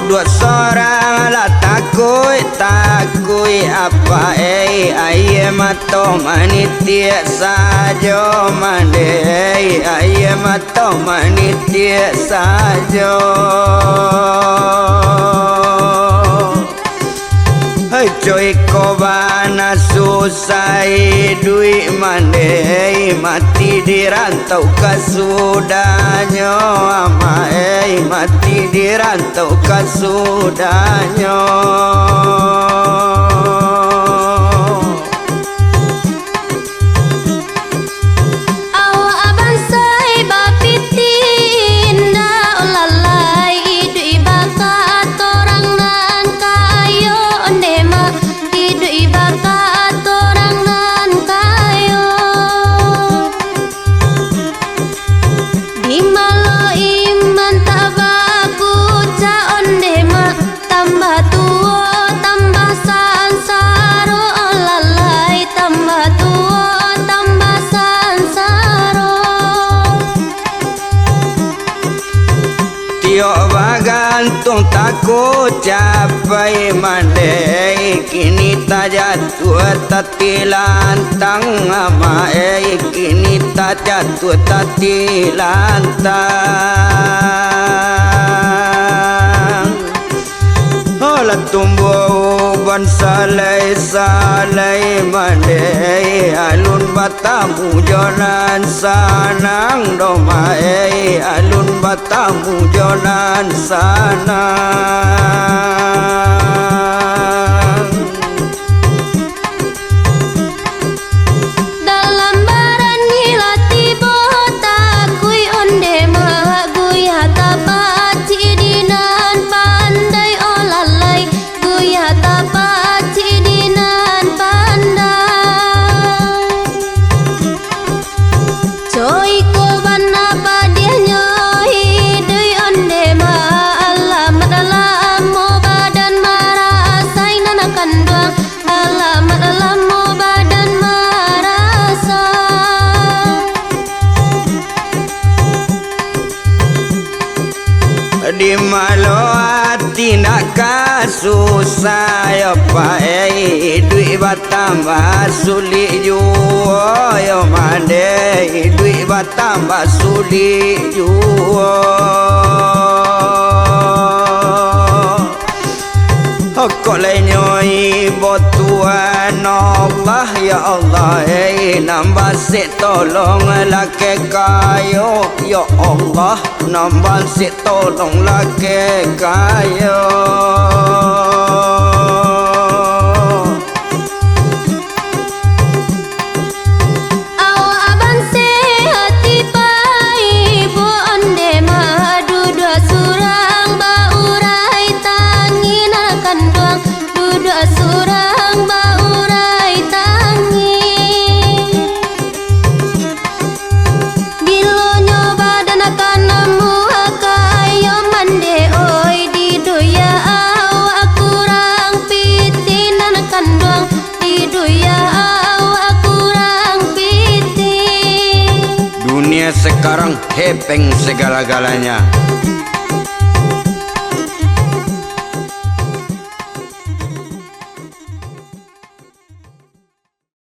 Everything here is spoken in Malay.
duduk sorang lah takui apa aye mato manitia sajo mande aye mato manitia sajo coy kobana susai duit mande mati di rantau kasudanyo ama mati di rantau kasudanyo gantung takut capai mandai kini tak jatuh tati lantang ama kini tak jatuh tati lantang olah tumbuh ban salai mandai alun batamu jonan sanang domai alun batamu jonan sanang dalam baran ngilati bota kui onde mah guya tapaci dinan pandai olalai guya tapaci dinan pandai coy ko bana padia nyoi dei onde mah alamat dalam mo badan marasai nanakan doang alamat dalam mo badan marasa di malo hati nak kasusah ya pai duit batambah sulit juo ya mande duit batambah sulit juo kok lenyoi botuan Allah ya Allah nambah sik tolong laki kayo ya Allah nambah sik tolong laki kayo surang baurai tangi gilonyo badan akan nemu akayo mande oi di doya aku rang pitinan akan doang di doya aku rang piti dunia sekarang hepeng segala-galanya